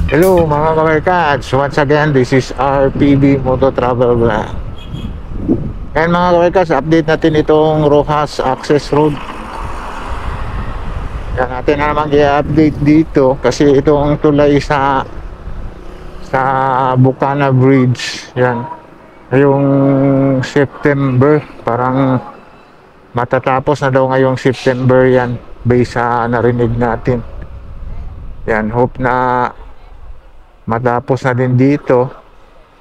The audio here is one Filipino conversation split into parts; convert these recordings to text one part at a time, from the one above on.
Hello mga kabarkads, once again this is RPB Moto Travel Vlog. And mga kabarkads, update natin itong Rojas Access Road. Yan natin naman i-update dito kasi itong tulay sa Bucana Bridge. Yan, yung September, parang matatapos na daw ngayong September yan based sa narinig natin. Yan, hope na matapos na din dito.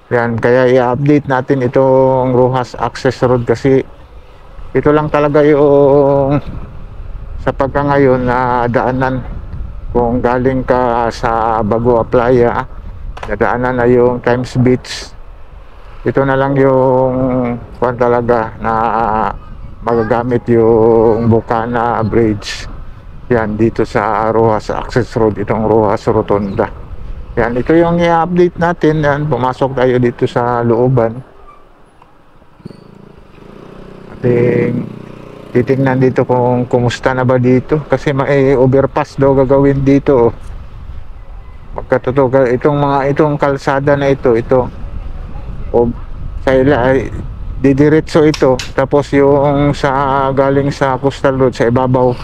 Yan, kaya i-update natin itong Rojas Access Road kasi ito lang talaga yung sa pagka ngayon na daanan. Kung galing ka sa Bagua Playa, nadaanan na yung Times Beach. Ito na lang yung kung talaga na magagamit yung Bucana Bridge. Yan, dito sa Rojas Access Road, itong Rojas Rotonda. Yan, ito yung i-update natin. Yan, pumasok tayo dito sa looban. Ating titingnan dito kung kumusta na ba dito. Kasi may overpass daw gagawin dito. Magkatotoo, itong kalsada na ito, sa didiretso ito. Tapos yung sa galing sa Coastal Road, sa ibabaw,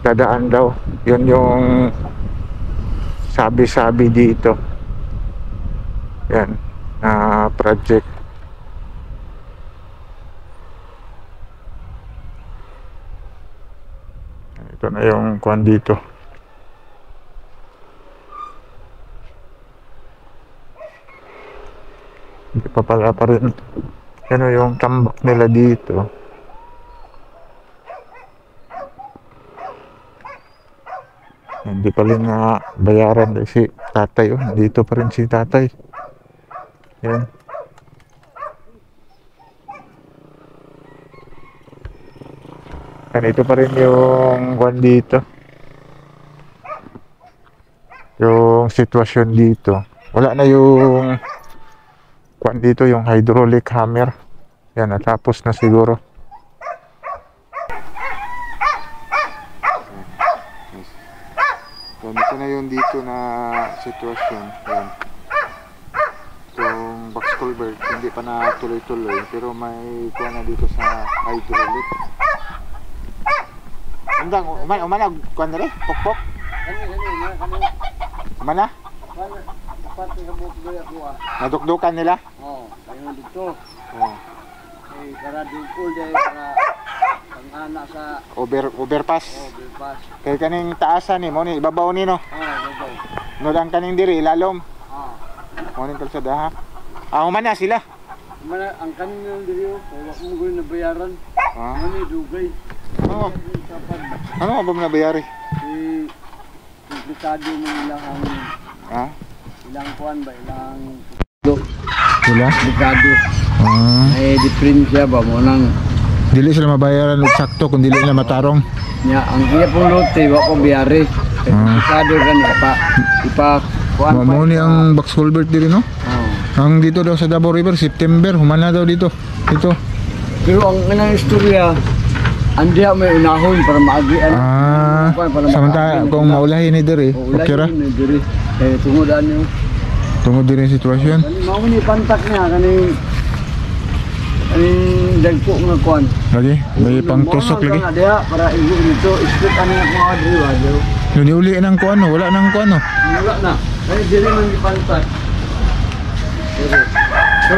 dadaan daw. Yun yung sabi dito. Yan, na project. Ito na yung kwan dito. Hindi pa pala pa rin. Ano yung tambak nila dito. Hindi pa rin na bayaran si tatay. Oh, dito pa rin si tatay. Yan. Ganito pa rin yung kwan dito. Yung sitwasyon dito. Wala na yung kwan dito, yung hydraulic hammer. Yan, natapos na siguro. Ito na yung dito na sitwasyon. Yan. Itong box culvert, hindi pa na tuloy-tuloy. Pero may kuha na dito sa hydraulic. Andang, umana, kuha na rin? Pokpok? Umana? Nadukdukan nila? Oo, ayun dito. Oo. Eh, para dukul dahil para pang-ana sa overpass. overpass. Kaya kaning taasan ni mo ni ibabaw ni no. Babaw. Nodang kaning diri ilalom. Oo. Mo ning kalsada ha. Human na sila. Mana ang kanin ng diriyo, wala mo gulo na bayaran. Ah. Ano dugay? Ano ba nabayari? Komplikado mo ilang Ha? ilang kuan ba ilang Sila? komplikado. Ah. Diferensya ba mo nang Dili sila mabayaran og sakto kung dili na matarong. nya ang iya pong lote wa ko biyari. Komplikado gani ipa kuan pa. Mo ni ang box culvert diri no? Oo. Ang dito daw sa Davao River September humana daw dito. Ito. Pero ang kanang istorya andiya may unahon para maagian. Samantala kung maulahin ni diri, okay ra? Tungod niyo. Tungod diri ang sitwasyon. Kani mao ni pantak niya kaning dagko nga kuan. Lagi, may pangtusok lagi. Diya para igo dito, split ani nga mga adri wa daw. Yun uli nang kuano, wala nang kuano. Wala na. Kani dili man di pantak. So,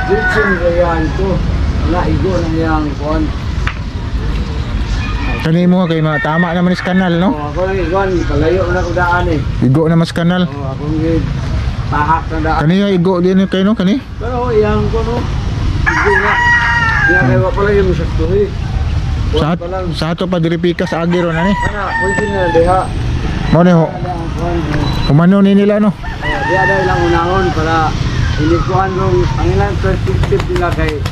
dito yan to. Wala igo na yang kuan. Kani mo kay tama naman is kanal no? Ako lang iguan, palayo na ko daan eh. Igo na mas kanal. Akong gid tahak na daan. Kani igo din kay no kani? Pero iyang ko no. Igo na. Kaya kaya pala yung saktuhi. Sa ato pa diri pikas agiro na ni. Kana, pwede na deha. Mo ni ho. Umano ni nila no? Diya daw ilang unahon para inikuan rong ang ilang perspective nila kay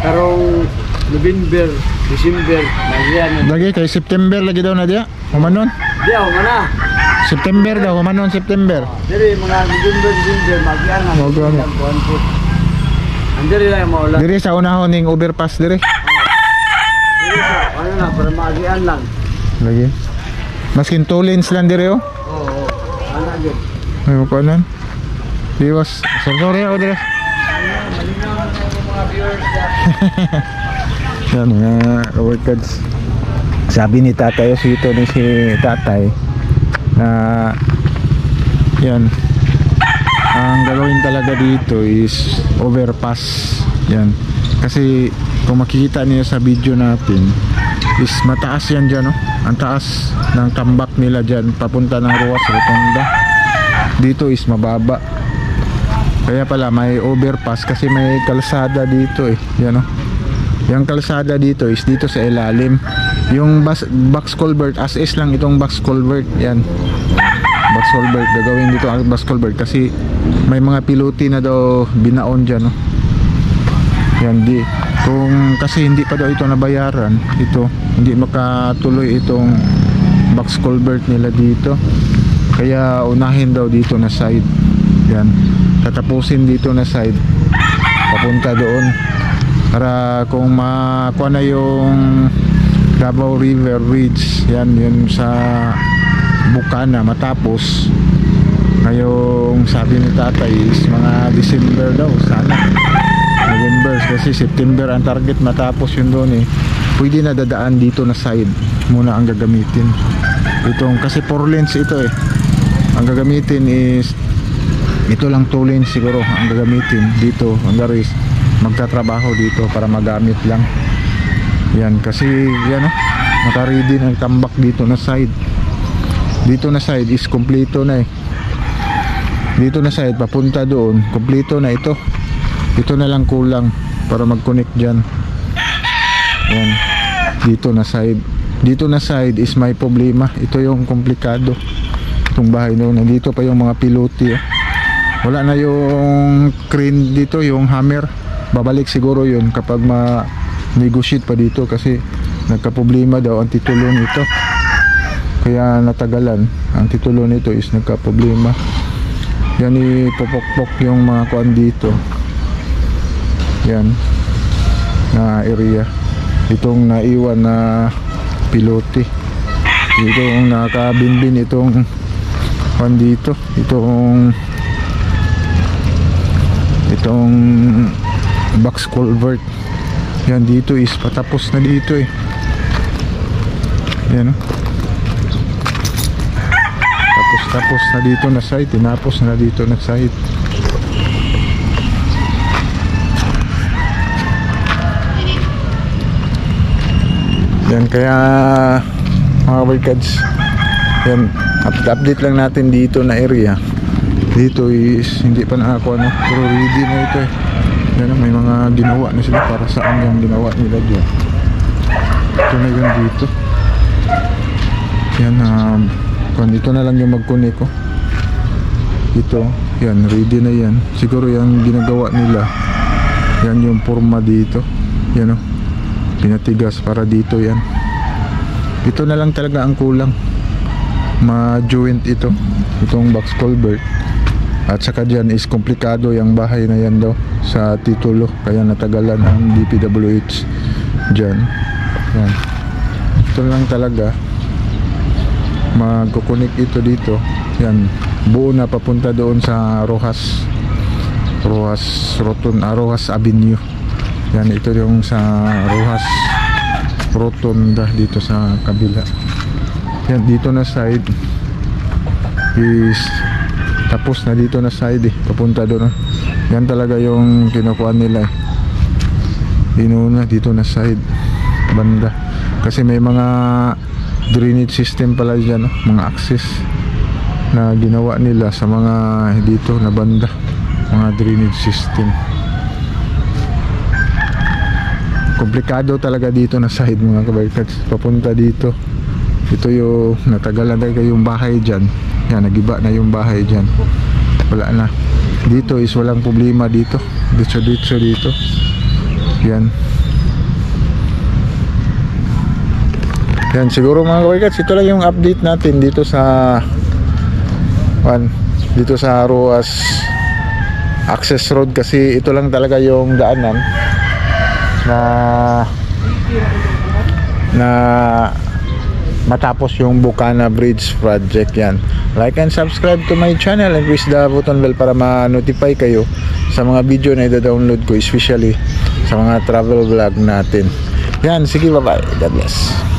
karong November, December, nagyan. Lagi kay September lagi daw na diya. Umanon. Diya mana? September daw, umanon September. Diri mga November, December magyaran na. Kuan po. Andiri lang maulan. Diri sa unahon ning overpass diri. Diri sa ano na para magian lang. Lagi. Maskin 2 lanes lang diri oh. Oo. Ana gyud. May makuanan. Diwas. Sorry ako dito. Malinaw na yung mga viewers Yan mga kaworkers. Sabi ni tatay, sito ni si tatay na yan, ang gagawin talaga dito is overpass. Yan. Kasi kung makikita niyo sa video natin is mataas yan dyan, no? Ang taas ng tambak nila dyan papunta ng Ruas Rotonda. Dito is mababa. Kaya pala may overpass kasi may kalsada dito eh. Yan, no? Yung kalsada dito is dito sa ilalim. Yung box culvert as is lang itong box culvert. Yan, box culvert, gagawin dito ang box culvert kasi may mga piluti na daw binaon dyan, no? Yan, kung kasi hindi pa daw ito nabayaran, ito hindi makatuloy itong box culvert nila dito, kaya unahin daw dito na side. Yan, tatapusin dito na side papunta doon para kung makuha na yung Davao River Bridge, yan yun sa Bukana matapos. Ngayong sabi ni tatay is mga December daw sana, November, kasi September ang target matapos yun doon eh. Pwede na dadaan dito na side muna ang gagamitin itong, kasi 4 lanes ito eh. Ang gagamitin is ito lang, 2 lanes siguro ang gagamitin dito. Ang garis magtatrabaho dito para magamit lang yan, kasi yan, oh, naka-ready ng tambak dito na side. Dito na side is kompleto na eh. Dito na side papunta doon kompleto na ito. Ito na lang kulang para mag-connect dyan. Yan, dito na side. Dito na side is may problema. Ito yung komplikado itong bahay noon. Nandito pa yung mga pilote, oh. Wala na yung crane dito, yung hammer. Babalik siguro yun kapag ma-negotiate pa dito kasi nagka-problema daw ang titulo nito. Kaya natagalan. Ang titulo nito is nagka-problema. Yan, ipopok-pok yung mga kuan dito. Yan na area. Itong naiwan na pilote. Itong nakabinbin itong kuan dito. Itong box culvert. Yan, dito is patapos na dito eh. Yan, oh. Tapos na dito na side, tinapos na dito na side. Yan, kaya mga barkads, yan, update lang natin dito na area. Dito is hindi pa nakakuha, no? Pero ready na ito eh. Yan, may mga ginawa na sila para saan yung ginawa nila dyan. Ito na yun dito. Yan, dito na lang yung mag-connect, oh. Ito, yan, ready na yan. Siguro yung ginagawa nila, yan yung forma dito. Yan, oh, pinatigas para dito yan. Ito na lang talaga ang kulang, ma-joint ito, itong box culvert. At saka dyan is komplikado yung bahay na yan daw sa titulo, kaya natagalan ang DPWH dyan. Yan, ito lang talaga magkukunik ito dito. Yan, buo na papunta doon sa Rojas Avenue. Yan, ito yung sa Rojas Rotonda dito sa kabila. Yan, dito na side is tapos na dito na side eh, papunta doon. Yan talaga yung kinukuha nila eh. Inuna dito na side banda kasi may mga drainage system pala dyan, no? Mga access na ginawa nila sa mga dito na banda, mga drainage system. Komplikado talaga dito na side mga kabarkats, papunta dito. Ito yung natagalan talaga yung bahay dyan. Yan, nagiba na yung bahay dyan. Wala na. Dito is walang problema dito. Dito. Yan. Yan, siguro mga kabarkats, ito lang yung update natin dito sa dito sa Ruas Access Road, kasi ito lang talaga yung daanan na matapos yung Bukana Bridge project. Yan, like and subscribe to my channel and press the button bell para ma-notify kayo sa mga video na i-download ko, especially sa mga travel vlog natin. Yan, sige, bye bye, God bless.